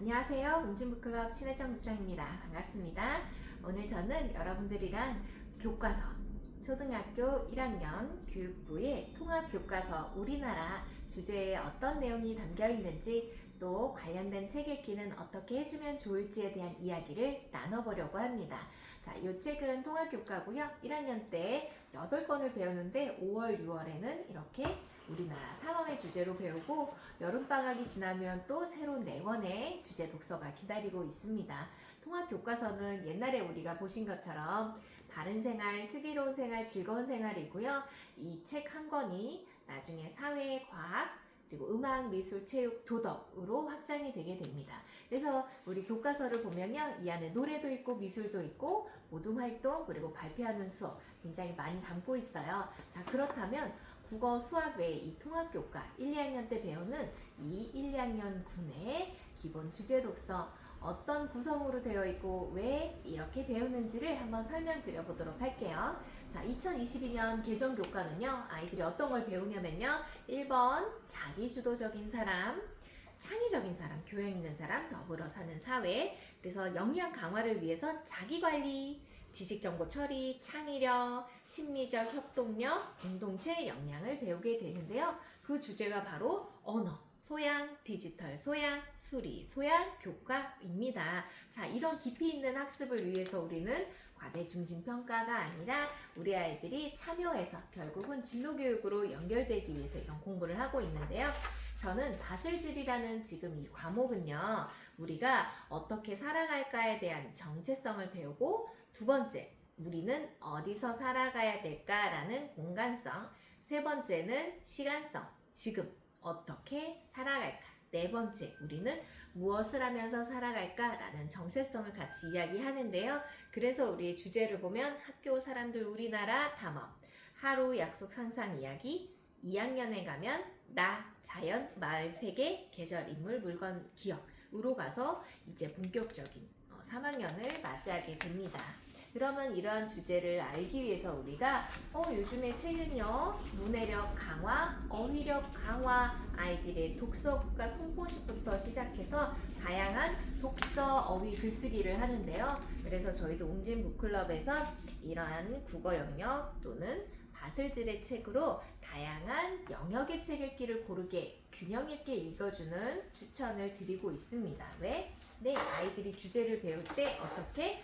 안녕하세요. 웅진북클럽 신혜정 국장입니다. 반갑습니다. 오늘 저는 여러분들이랑 교과서 초등학교 1학년 교육부의 통합교과서 우리나라 주제에 어떤 내용이 담겨 있는지 또 관련된 책 읽기는 어떻게 해주면 좋을지에 대한 이야기를 나눠보려고 합니다. 자, 이 책은 통합교과고요. 1학년 때 8권을 배우는데 5월, 6월에는 이렇게 우리나라 탐험의 주제로 배우고 여름방학이 지나면 또 새로운 4권의 주제 독서가 기다리고 있습니다. 통합교과서는 옛날에 우리가 보신 것처럼 바른생활, 슬기로운 생활, 즐거운 생활이고요. 이 책 한 권이 나중에 사회, 과학, 그리고 음악, 미술, 체육, 도덕으로 확장이 되게 됩니다. 그래서 우리 교과서를 보면요, 이 안에 노래도 있고 미술도 있고 모둠 활동 그리고 발표하는 수업 굉장히 많이 담고 있어요. 자, 그렇다면 국어, 수학 외에 이 통합교과 1, 2학년 때 배우는 이 1, 2학년 군의 기본 주제 독서 어떤 구성으로 되어 있고 왜 이렇게 배우는지를 한번 설명드려 보도록 할게요. 자, 2022년 개정 교과는요, 아이들이 어떤 걸 배우냐면요, 1번 자기주도적인 사람, 창의적인 사람, 교양 있는 사람, 더불어 사는 사회. 그래서 역량 강화를 위해서 자기관리, 지식정보 처리, 창의력, 심리적 협동력, 공동체 역량을 배우게 되는데요. 그 주제가 바로 언어, 소양, 디지털 소양, 수리 소양, 교과입니다. 자, 이런 깊이 있는 학습을 위해서 우리는 과제 중심 평가가 아니라 우리 아이들이 참여해서 결국은 진로교육으로 연결되기 위해서 이런 공부를 하고 있는데요. 저는 바슬질이라는 지금 이 과목은요, 우리가 어떻게 살아갈까에 대한 정체성을 배우고, 두 번째, 우리는 어디서 살아가야 될까라는 공간성, 세 번째는 시간성, 지금 어떻게 살아갈까, 네 번째, 우리는 무엇을 하면서 살아갈까라는 정체성을 같이 이야기하는데요. 그래서 우리의 주제를 보면 학교 사람들 우리나라 탐험, 하루 약속 상상 이야기, 2학년에 가면 나, 자연, 마을, 세계, 계절, 인물, 물건, 기억으로 가서 이제 본격적인 3학년을 맞이하게 됩니다. 그러면 이러한 주제를 알기 위해서 우리가 요즘의 책은요, 문해력 강화, 어휘력 강화, 아이들의 독서과 송포식부터 시작해서 다양한 독서, 어휘, 글쓰기를 하는데요. 그래서 저희도 웅진북클럽에서 이러한 국어 영역 또는 바슬질의 책으로 다양한 영역의 책 읽기를 고르게 균형 있게 읽어주는 추천을 드리고 있습니다. 왜? 네, 아이들이 주제를 배울 때 어떻게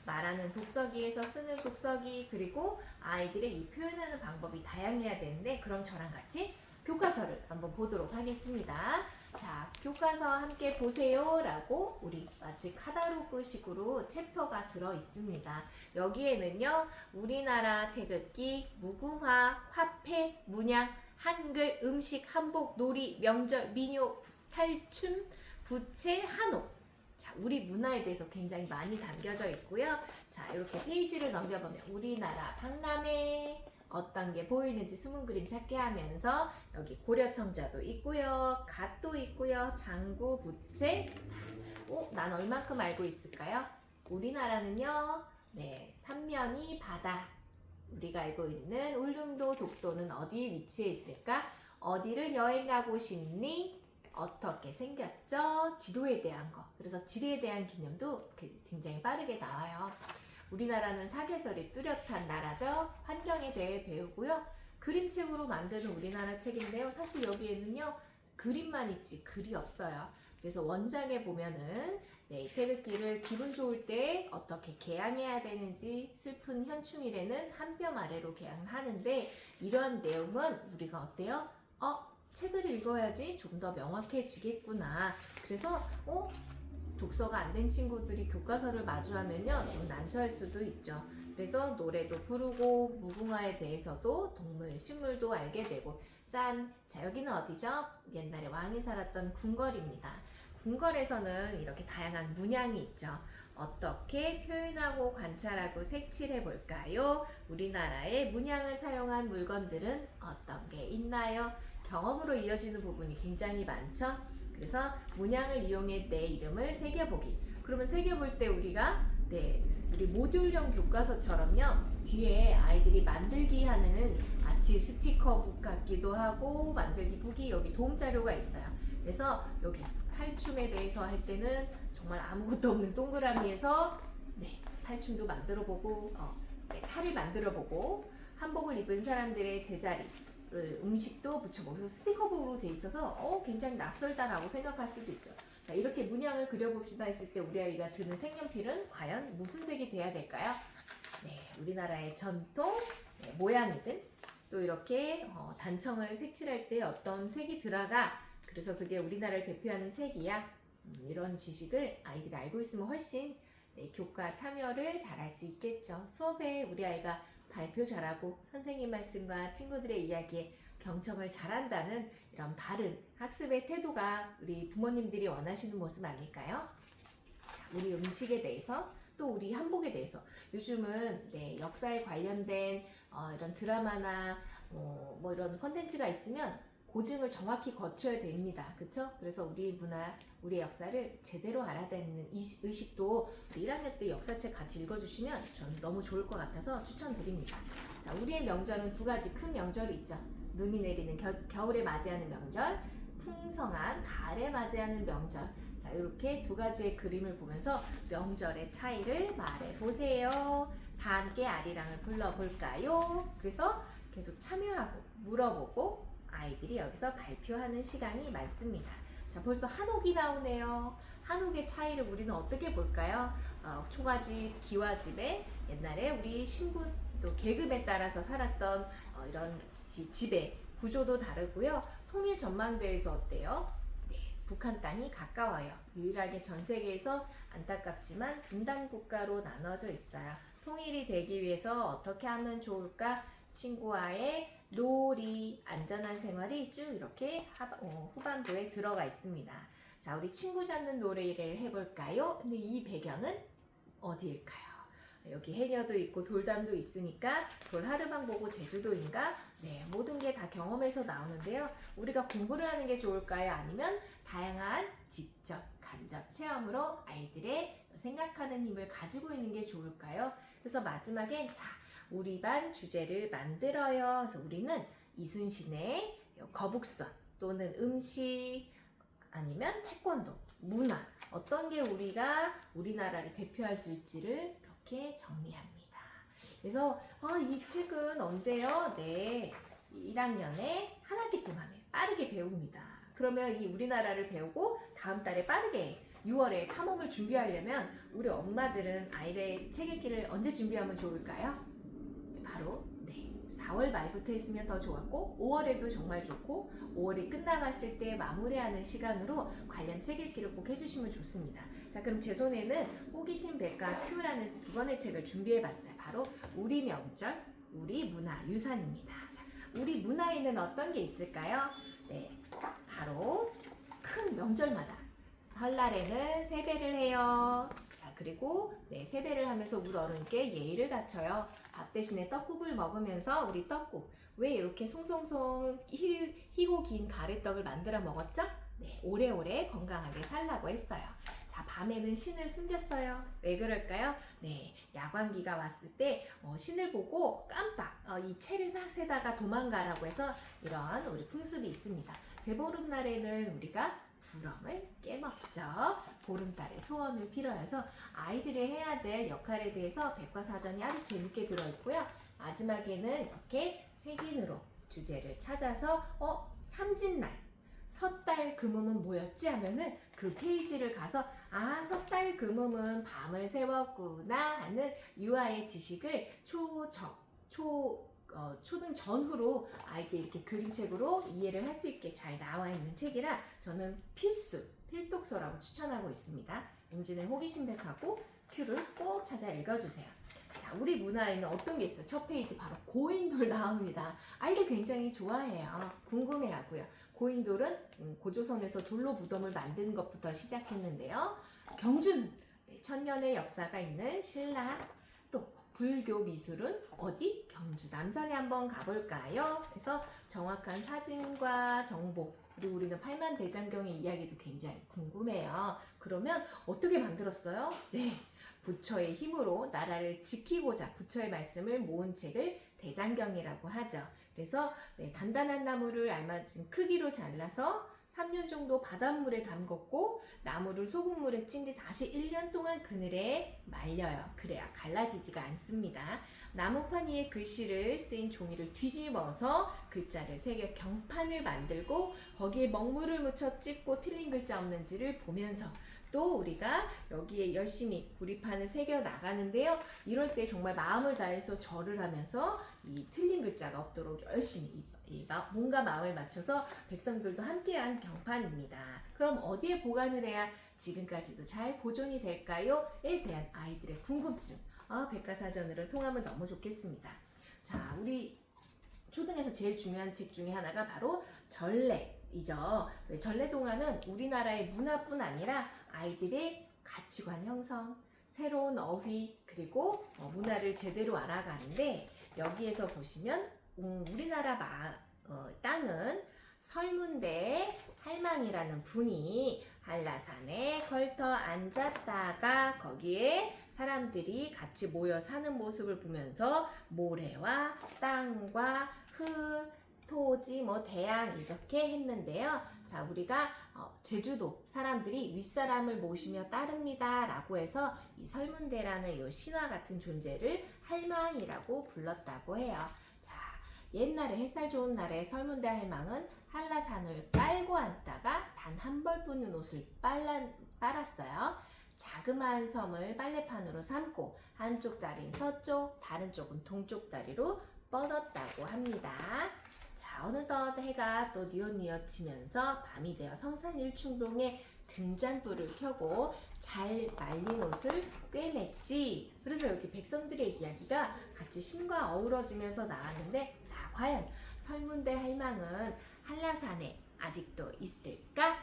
말하는 독서기에서 쓰는 독서기, 그리고 아이들의 이 표현하는 방법이 다양해야 되는데, 그럼 저랑 같이 교과서를 한번 보도록 하겠습니다. 자, 교과서 함께 보세요 라고 우리 마치 카다로그 식으로 챕터가 들어 있습니다. 여기에는요, 우리나라 태극기, 무궁화, 화폐, 문양, 한글, 음식, 한복, 놀이, 명절, 민요, 탈춤, 부채, 한옥, 자, 우리 문화에 대해서 굉장히 많이 담겨져 있고요. 자, 이렇게 페이지를 넘겨보면 우리나라 박람회 어떤 게 보이는지 숨은 그림 찾게 하면서 여기 고려청자도 있고요, 갓도 있고요, 장구, 부채. 난 얼만큼 알고 있을까요? 우리나라는요, 삼면이 바다. 우리가 알고 있는 울릉도, 독도는 어디에 위치해 있을까? 어디를 여행 가고 싶니? 어떻게 생겼죠? 지도에 대한 거. 그래서 지리에 대한 개념도 굉장히 빠르게 나와요. 우리나라는 사계절이 뚜렷한 나라죠. 환경에 대해 배우고요. 그림책으로 만드는 우리나라 책인데요. 사실 여기에는요, 그림만 있지 글이 없어요. 그래서 원장에 보면은 태극기를 기분 좋을 때 어떻게 개양해야 되는지, 슬픈 현충일에는 한 뼘 아래로 개양하는데, 이러한 내용은 우리가 어때요? 책을 읽어야지 좀 더 명확해지겠구나. 그래서 독서가 안 된 친구들이 교과서를 마주하면요, 좀 난처할 수도 있죠. 그래서 노래도 부르고 무궁화에 대해서도 동물, 식물도 알게 되고. 짠! 자, 여기는 어디죠? 옛날에 왕이 살았던 궁궐입니다. 궁궐에서는 이렇게 다양한 문양이 있죠. 어떻게 표현하고 관찰하고 색칠해 볼까요? 우리나라의 문양을 사용한 물건들은 어떤 게 있나요? 경험으로 이어지는 부분이 굉장히 많죠. 그래서 문양을 이용해 내 이름을 새겨보기. 그러면 새겨볼 때 우리가 우리 모듈형 교과서처럼요, 뒤에 아이들이 만들기 하는 마치 스티커북 같기도 하고 만들기 북이 여기 도움 자료가 있어요. 그래서 여기 탈춤에 대해서 할 때는 정말 아무것도 없는 동그라미에서 네, 탈춤도 만들어보고 네, 탈을 만들어보고 한복을 입은 사람들의 제자리 음식도 붙여보고 그래서 스티커북으로 돼 있어서 굉장히 낯설다라고 생각할 수도 있어요. 자, 이렇게 문양을 그려봅시다 했을 때 우리 아이가 드는 색연필은 과연 무슨 색이 돼야 될까요? 네, 우리나라의 전통 네, 모양이든 또 이렇게 단청을 색칠할 때 어떤 색이 들어가 그래서 그게 우리나라를 대표하는 색이야. 이런 지식을 아이들이 알고 있으면 훨씬 네, 교과 참여를 잘할 수 있겠죠. 수업에 우리 아이가 발표 잘하고 선생님 말씀과 친구들의 이야기에 경청을 잘한다는 이런 바른 학습의 태도가 우리 부모님들이 원하시는 모습 아닐까요? 자, 우리 음식에 대해서 또 우리 한복에 대해서 요즘은 네, 역사에 관련된 이런 드라마나 뭐 이런 컨텐츠가 있으면 고증을 정확히 거쳐야 됩니다. 그쵸? 그래서 우리 문화, 우리의 역사를 제대로 알아듣는 이 의식도 우리 1학년 때 역사책 같이 읽어주시면 저는 너무 좋을 것 같아서 추천드립니다. 자, 우리의 명절은 두 가지 큰 명절이 있죠. 눈이 내리는 겨울에 맞이하는 명절, 풍성한 가을에 맞이하는 명절. 자, 이렇게 두 가지의 그림을 보면서 명절의 차이를 말해보세요. 다 함께 아리랑을 불러볼까요? 그래서 계속 참여하고 물어보고 아이들이 여기서 발표하는 시간이 많습니다. 자, 벌써 한옥이 나오네요. 한옥의 차이를 우리는 어떻게 볼까요? 초가집, 기와집에 옛날에 우리 신분 또 계급에 따라서 살았던 이런 집의 구조도 다르고요. 통일 전망대에서 어때요? 네, 북한 땅이 가까워요. 유일하게 전 세계에서 안타깝지만 분단 국가로 나눠져 있어요. 통일이 되기 위해서 어떻게 하면 좋을까? 친구와의 놀이, 안전한 생활이 쭉 이렇게 후반부에 들어가 있습니다. 자, 우리 친구 잡는 놀이를 해볼까요? 근데 이 배경은 어디일까요? 여기 해녀도 있고 돌담도 있으니까 돌하르방 보고 제주도인가? 네, 모든 게 다 경험에서 나오는데요. 우리가 공부를 하는 게 좋을까요? 아니면 다양한 직접 간접 체험으로 아이들의 생각하는 힘을 가지고 있는 게 좋을까요? 그래서 마지막엔 자, 우리 반 주제를 만들어요. 그래서 우리는 이순신의 거북선 또는 음식 아니면 태권도, 문화 어떤 게 우리가 우리나라를 대표할 수 있지를 이렇게 정리합니다. 그래서 이 책은 언제요? 네, 1학년에 한 학기 동안에 빠르게 배웁니다. 그러면 이 우리나라를 배우고 다음 달에 빠르게 6월에 탐험을 준비하려면 우리 엄마들은 아이의 책 읽기를 언제 준비하면 좋을까요? 바로 4월 말부터 했으면 더 좋았고 5월에도 정말 좋고 5월이 끝나갔을 때 마무리하는 시간으로 관련 책 읽기를 꼭 해주시면 좋습니다. 자, 그럼 제 손에는 호기심 백과 큐라는 두 권의 책을 준비해봤어요. 바로 우리 명절, 우리 문화 유산입니다. 자, 우리 문화에는 어떤 게 있을까요? 네, 바로 큰 명절마다 설날에는 세배를 해요. 자, 그리고 세배를 하면서 우리 어른께 예의를 갖춰요. 밥 대신에 떡국을 먹으면서 우리 떡국 왜 이렇게 송송송 희고 긴 가래떡을 만들어 먹었죠? 네, 오래오래 건강하게 살라고 했어요. 자, 밤에는 신을 숨겼어요. 왜 그럴까요? 네, 야광기가 왔을 때 신을 보고 깜빡 이 채를 막 세다가 도망가라고 해서 이런 우리 풍습이 있습니다. 대보름날에는 우리가 부럼을 깨먹죠. 보름달의 소원을 빌어서 아이들이 해야 될 역할에 대해서 백과사전이 아주 재밌게 들어있고요. 마지막에는 이렇게 색인으로 주제를 찾아서 삼진날 섣달 금음은 뭐였지 하면은 그 페이지를 가서 섣달 금음은 밤을 새웠구나 하는 유아의 지식을 초등 전후로 아이들 이렇게 그림책으로 이해를 할 수 있게 잘 나와 있는 책이라 저는 필독서라고 추천하고 있습니다. 웅진의 호기심백하고 큐를 꼭 찾아 읽어주세요. 자, 우리 문화에는 어떤 게 있어요? 첫 페이지 바로 고인돌 나옵니다. 아이들 굉장히 좋아해요. 궁금해하고요. 고인돌은 고조선에서 돌로 무덤을 만드는 것부터 시작했는데요. 경주는 천년의 역사가 있는 신라 또 불교 미술은 어디? 경주 남산에 한번 가볼까요? 그래서 정확한 사진과 정보 그리고 우리는 팔만대장경의 이야기도 굉장히 궁금해요. 그러면 어떻게 만들었어요? 네, 부처의 힘으로 나라를 지키고자 부처의 말씀을 모은 책을 대장경이라고 하죠. 그래서 단단한 나무를 알맞은 크기로 잘라서 3년 정도 바닷물에 담궜고 나무를 소금물에 찐 뒤 다시 1년 동안 그늘에 말려요. 그래야 갈라지지가 않습니다. 나무판 위에 글씨를 쓰인 종이를 뒤집어서 글자를 새겨 경판을 만들고 거기에 먹물을 묻혀 찍고 틀린 글자 없는지를 보면서 또 우리가 여기에 열심히 구리판을 새겨 나가는데요. 이럴 때 정말 마음을 다해서 절을 하면서 이 틀린 글자가 없도록 열심히 몸과 마음을 맞춰서 백성들도 함께한 경판입니다. 그럼 어디에 보관을 해야 지금까지도 잘 보존이 될까요? 에 대한 아이들의 궁금증 백과사전으로 통하면 너무 좋겠습니다. 자, 우리 초등에서 제일 중요한 책 중에 하나가 바로 전래이죠. 전래동화는 우리나라의 문화뿐 아니라 아이들의 가치관 형성, 새로운 어휘, 그리고 문화를 제대로 알아가는데 여기에서 보시면 우리나라 땅은 설문대 할망이라는 분이 한라산에 걸터 앉았다가 거기에 사람들이 같이 모여 사는 모습을 보면서 모래와 땅과 흙, 토지, 대양 이렇게 했는데요. 자, 우리가 제주도 사람들이 윗사람을 모시며 따릅니다 라고 해서 이 설문대라는 이 신화 같은 존재를 할망이라고 불렀다고 해요. 자, 옛날에 햇살 좋은 날에 설문대 할망은 한라산을 깔고 앉다가 단 한 벌 뿌는 옷을 빨았어요. 자그마한 섬을 빨래판으로 삼고 한쪽 다리는 서쪽, 다른 쪽은 동쪽 다리로 뻗었다고 합니다. 자, 어느덧 해가 또 뉘엿뉘엿지면서 밤이 되어 성산일충동에 등잔불을 켜고 잘 말린 옷을 꿰맸지. 그래서 여기 백성들의 이야기가 같이 신과 어우러지면서 나왔는데, 자, 과연 설문대 할망은 한라산에 아직도 있을까?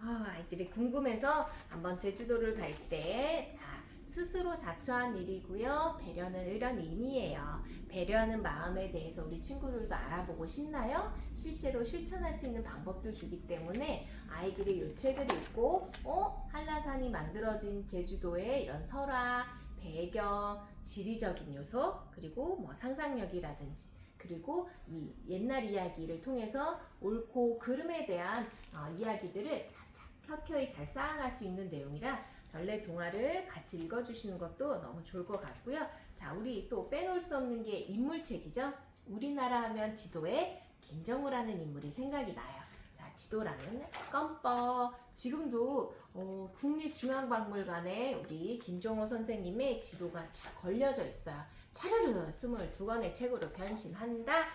아이들이 궁금해서 한번 제주도를 갈 때, 자, 스스로 자처한 일이고요. 배려는 이런 의미예요. 배려하는 마음에 대해서 우리 친구들도 알아보고 싶나요? 실제로 실천할 수 있는 방법도 주기 때문에 아이들이 이 책을 읽고 한라산이 만들어진 제주도의 이런 설화, 배경, 지리적인 요소, 그리고 상상력이라든지 그리고 이 옛날 이야기를 통해서 옳고 그름에 대한 이야기들을 차차 켜켜이 잘 쌓아갈 수 있는 내용이라 전래 동화를 같이 읽어주시는 것도 너무 좋을 것 같고요. 자, 우리 또 빼놓을 수 없는 게 인물책이죠. 우리나라 하면 지도에 김정우라는 인물이 생각이 나요. 자, 지도라는 껌뻑 지금도 국립중앙박물관에 우리 김정호 선생님의 지도가 잘 걸려져 있어요. 차르르 22권의 책으로 변신한다.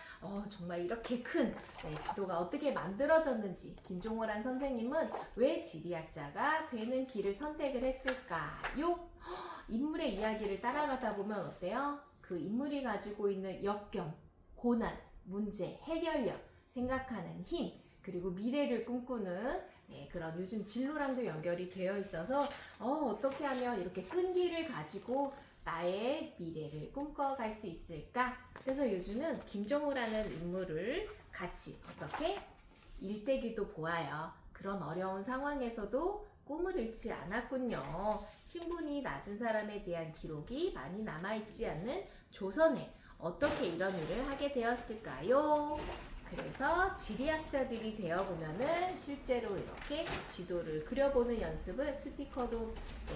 정말 이렇게 큰 지도가 어떻게 만들어졌는지, 김종호란 선생님은 왜 지리학자가 되는 길을 선택을 했을까요? 인물의 이야기를 따라가다 보면 어때요? 그 인물이 가지고 있는 역경, 고난, 문제, 해결력, 생각하는 힘, 그리고 미래를 꿈꾸는 그런 요즘 진로랑도 연결이 되어 있어서 어떻게 하면 이렇게 끈기를 가지고 나의 미래를 꿈꿔갈 수 있을까? 그래서 요즘은 김정우라는 인물을 같이 어떻게 일대기도 보아요. 그런 어려운 상황에서도 꿈을 잃지 않았군요. 신분이 낮은 사람에 대한 기록이 많이 남아있지 않는 조선에 어떻게 이런 일을 하게 되었을까요? 그래서 지리학자들이 되어보면은 실제로 이렇게 지도를 그려보는 연습을 스티커도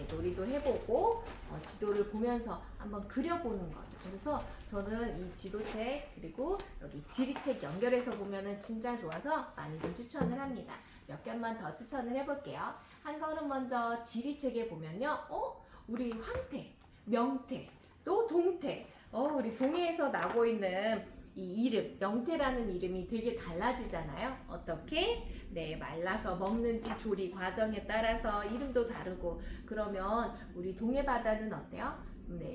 놀이도 해보고 지도를 보면서 한번 그려보는 거죠. 그래서 저는 이 지도책 그리고 여기 지리책 연결해서 보면은 진짜 좋아서 많이들 추천을 합니다. 몇 개만 더 추천을 해볼게요. 한 걸음 먼저 지리책에 보면요. 우리 황태, 명태, 또 동태, 우리 동해에서 나고 있는 이 이름, 명태라는 이름이 되게 달라지잖아요. 어떻게? 말라서 먹는지 조리 과정에 따라서 이름도 다르고 그러면 우리 동해 바다는 어때요?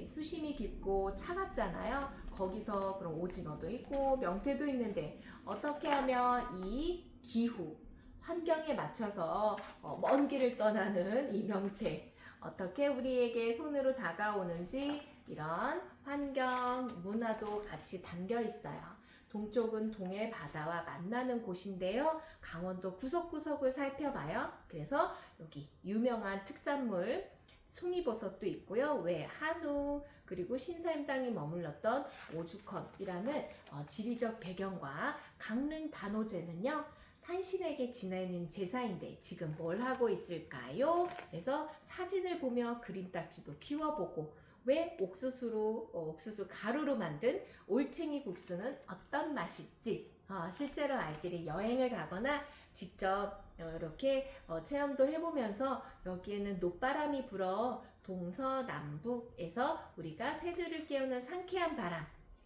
수심이 깊고 차갑잖아요. 거기서 그럼 오징어도 있고 명태도 있는데 어떻게 하면 이 기후, 환경에 맞춰서 먼 길을 떠나는 이 명태 어떻게 우리에게 손으로 다가오는지 이런 환경, 문화도 같이 담겨 있어요. 동쪽은 동해 바다와 만나는 곳인데요. 강원도 구석구석을 살펴봐요. 그래서 여기 유명한 특산물 송이버섯도 있고요. 왜 한우 그리고 신사임 땅이 머물렀던 오죽헌이라는 지리적 배경과 강릉 단오제는요. 산신에게 지내는 제사인데 지금 뭘 하고 있을까요? 그래서 사진을 보며 그림딱지도 키워보고 왜 옥수수 가루로 만든 올챙이 국수는 어떤 맛일지 실제로 아이들이 여행을 가거나 직접 이렇게 체험도 해보면서 여기에는 높바람이 불어 동서남북에서 우리가 새들을 깨우는 상쾌한 바람,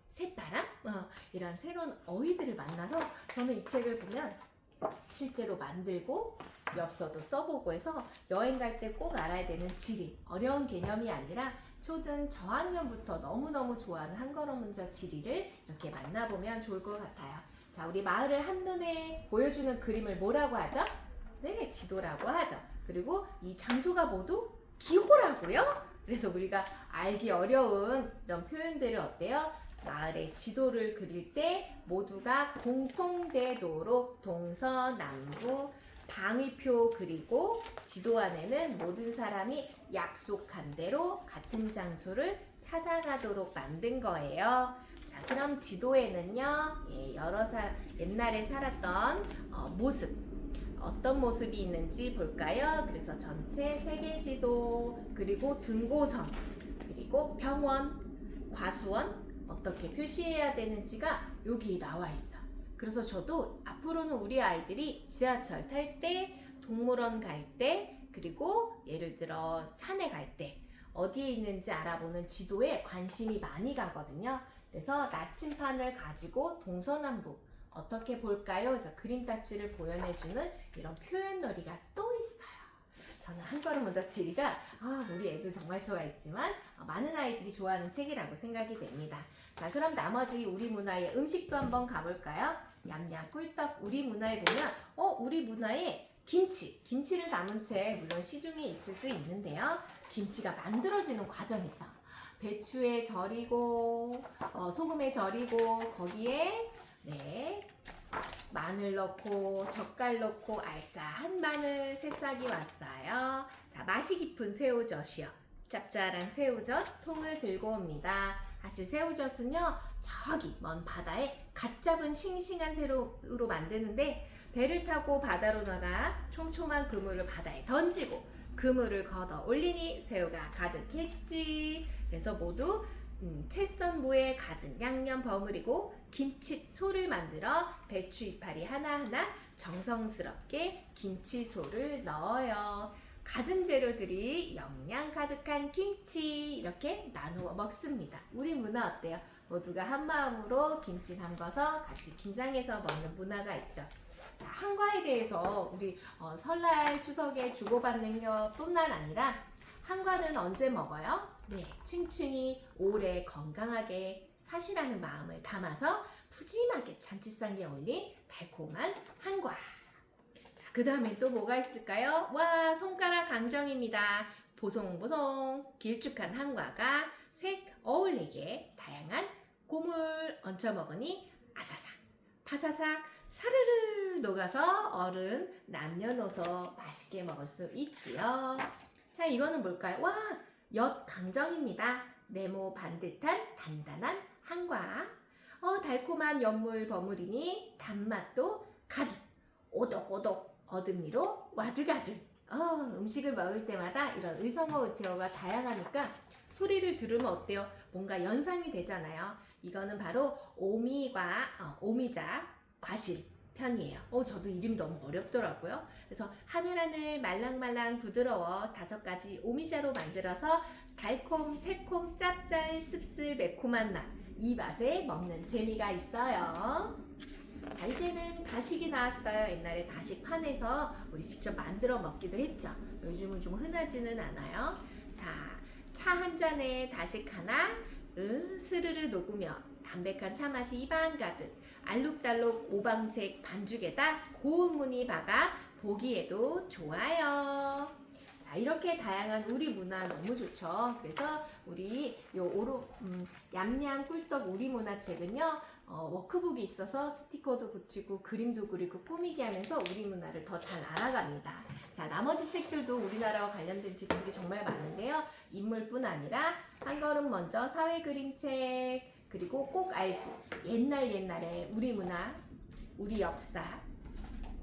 새바람? 이런 새로운 어휘들을 만나서 저는 이 책을 보면 실제로 만들고 엽서도 써보고 해서 여행 갈 때 꼭 알아야 되는 지리, 어려운 개념이 아니라 초등 저학년부터 너무너무 좋아하는 한글어 문자 지리를 이렇게 만나보면 좋을 것 같아요. 자, 우리 마을을 한눈에 보여주는 그림을 뭐라고 하죠? 네, 지도라고 하죠. 그리고 이 장소가 모두 기호라고요? 그래서 우리가 알기 어려운 이런 표현들을 어때요? 마을의 지도를 그릴 때 모두가 공통되도록 동서남북 방위표 그리고 지도 안에는 모든 사람이 약속한 대로 같은 장소를 찾아가도록 만든 거예요. 자, 그럼 지도에는요, 옛날에 살았던 모습, 어떤 모습이 있는지 볼까요? 그래서 전체 세계지도, 그리고 등고선, 그리고 병원, 과수원, 어떻게 표시해야 되는지가 여기 나와 있어. 그래서 저도 앞으로는 우리 아이들이 지하철 탈 때, 동물원 갈 때, 그리고 예를 들어 산에 갈 때 어디에 있는지 알아보는 지도에 관심이 많이 가거든요. 그래서 나침판을 가지고 동서남북 어떻게 볼까요? 그래서 그림딱지를 보여내주는 이런 표현놀이가 또 있어요. 저는 한걸음 먼저 지리가 우리 애들 정말 좋아했지만 많은 아이들이 좋아하는 책이라고 생각이 됩니다. 자, 그럼 나머지 우리 문화의 음식도 한번 가볼까요? 냠냠 꿀떡 우리 문화에 보면 우리 문화에 김치를 담은 책 물론 시중에 있을 수 있는데요. 김치가 만들어지는 과정이죠. 배추에 절이고 소금에 절이고 거기에 마늘 넣고 젓갈 넣고 알싸한 마늘 새싹이 왔어요. 자, 맛이 깊은 새우젓이요. 짭짤한 새우젓 통을 들고 옵니다. 사실 새우젓은요 저기 먼 바다에 갓 잡은 싱싱한 새우로 만드는데 배를 타고 바다로 나가 촘촘한 그물을 바다에 던지고 그물을 걷어 올리니 새우가 가득했지. 그래서 모두 채썬 무에 갖은 양념 버무리고 김치소를 만들어 배추 이파리 하나하나 정성스럽게 김치소를 넣어요. 갖은 재료들이 영양 가득한 김치 이렇게 나누어 먹습니다. 우리 문화 어때요? 모두가 한마음으로 김치 담궈서 같이 김장해서 먹는 문화가 있죠. 자, 한과에 대해서 우리 설날 추석에 주고받는 것뿐만 아니라 한과는 언제 먹어요? 네, 층층이 오래 건강하게 사시라는 마음을 담아서 푸짐하게 잔치상에 올린 달콤한 한과. 자, 그 다음에 또 뭐가 있을까요? 와, 손가락 강정입니다. 보송보송 길쭉한 한과가 색 어울리게 다양한 고물 얹혀 먹으니 아사삭 파사삭 사르르 녹아서 어른 남녀노소 맛있게 먹을 수 있지요. 자, 이거는 뭘까요? 와, 엿강정입니다. 네모 반듯한 단단한 한과. 달콤한 연물 버무리니 단맛도 가득. 오독오독 어금니로 와드가득. 음식을 먹을 때마다 이런 의성어 의태어가 다양하니까 소리를 들으면 어때요? 뭔가 연상이 되잖아요. 이거는 바로 오미자 과실 편이에요. 저도 이름이 너무 어렵더라고요. 그래서 하늘하늘 말랑말랑 부드러워 5가지 오미자로 만들어서 달콤, 새콤, 짭짤, 씁쓸, 매콤한 맛. 이 맛에 먹는 재미가 있어요. 자, 이제는 다식이 나왔어요. 옛날에 다식판에서 우리 직접 만들어 먹기도 했죠. 요즘은 좀 흔하지는 않아요. 자, 차 한 잔에 다식 하나, 스르르 녹으며 담백한 차맛이 입안 가득, 알록달록 오방색 반죽에다 고운 무늬 박아 보기에도 좋아요. 자, 이렇게 다양한 우리 문화 너무 좋죠. 그래서 우리 얌얌 꿀떡 우리 문화 책은요, 워크북이 있어서 스티커도 붙이고 그림도 그리고 꾸미기 하면서 우리 문화를 더 잘 알아갑니다. 자, 나머지 책들도 우리나라와 관련된 책들이 정말 많은데요. 인물뿐 아니라 한 걸음 먼저 사회 그림책, 그리고 꼭 알지 옛날에 우리 문화, 우리 역사,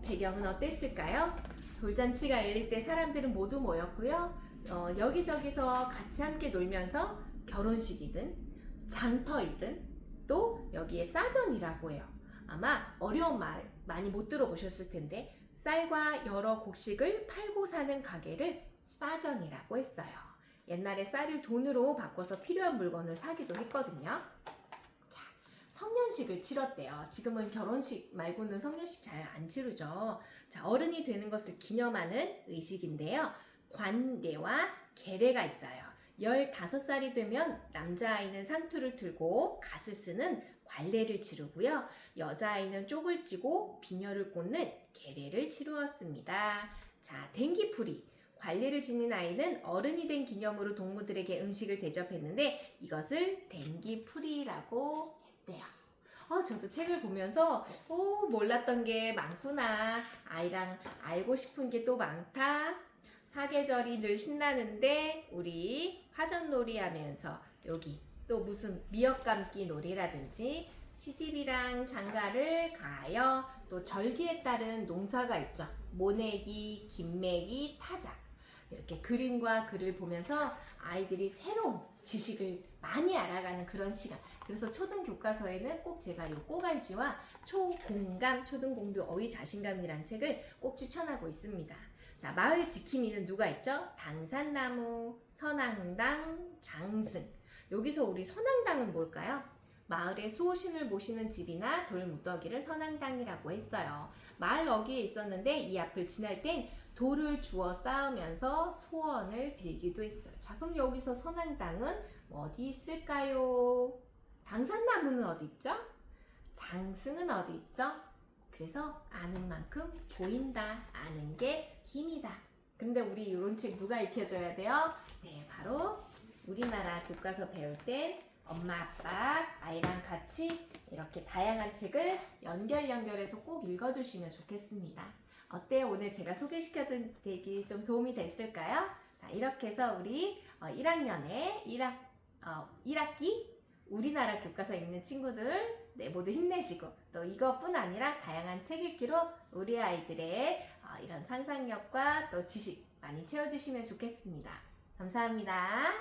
배경은 어땠을까요? 돌잔치가 열릴 때 사람들은 모두 모였고요. 여기저기서 같이 함께 놀면서 결혼식이든 장터이든 또 여기에 싸전이라고 해요. 아마 어려운 말 많이 못 들어보셨을 텐데 쌀과 여러 곡식을 팔고 사는 가게를 싸전이라고 했어요. 옛날에 쌀을 돈으로 바꿔서 필요한 물건을 사기도 했거든요. 자, 성년식을 치렀대요. 지금은 결혼식 말고는 성년식 잘 안 치르죠. 자, 어른이 되는 것을 기념하는 의식인데요. 관례와 계례가 있어요. 15살이 되면 남자아이는 상투를 들고 갓을 쓰는 관례를 치르고요. 여자아이는 쪽을 찌고 비녀를 꽂는 계례를 치루었습니다. 자, 댕기풀이. 관례를 지닌 아이는 어른이 된 기념으로 동무들에게 음식을 대접했는데 이것을 댕기풀이라고 했대요. 저도 책을 보면서 몰랐던 게 많구나. 아이랑 알고 싶은 게 또 많다. 사계절이 늘 신나는데 우리 화전놀이 하면서 여기 또 무슨 미역 감기 놀이라든지 시집이랑 장가를 가요. 또 절기에 따른 농사가 있죠. 모내기, 김매기, 타작. 이렇게 그림과 글을 보면서 아이들이 새로운 지식을 많이 알아가는 그런 시간. 그래서 초등 교과서에는 꼭 제가 이 꼬갈지와 초공감, 초등공부 어휘 자신감이란 책을 꼭 추천하고 있습니다. 자, 마을 지킴이는 누가 있죠? 당산나무, 선앙당, 장승. 여기서 우리 선앙당은 뭘까요? 마을에 수호신을 모시는 집이나 돌무더기를 선앙당이라고 했어요. 마을 어귀에 있었는데 이 앞을 지날 땐 돌을 주워 쌓으면서 소원을 빌기도 했어요. 자, 그럼 여기서 선앙당은 어디 있을까요? 당산나무는 어디 있죠? 장승은 어디 있죠? 그래서 아는 만큼 보인다. 아는 게 힘이다. 근데 우리 이런 책 누가 읽혀줘야 돼요? 네, 바로 우리나라 교과서 배울 땐 엄마, 아빠, 아이랑 같이 이렇게 다양한 책을 연결해서 꼭 읽어주시면 좋겠습니다. 어때요? 오늘 제가 소개시켜드린 책이 좀 도움이 됐을까요? 자, 이렇게 해서 우리 1학년에 1학기 우리나라 교과서 읽는 친구들 모두 힘내시고 또 이것뿐 아니라 다양한 책 읽기로 우리 아이들의 이런 상상력과 또 지식 많이 채워주시면 좋겠습니다. 감사합니다.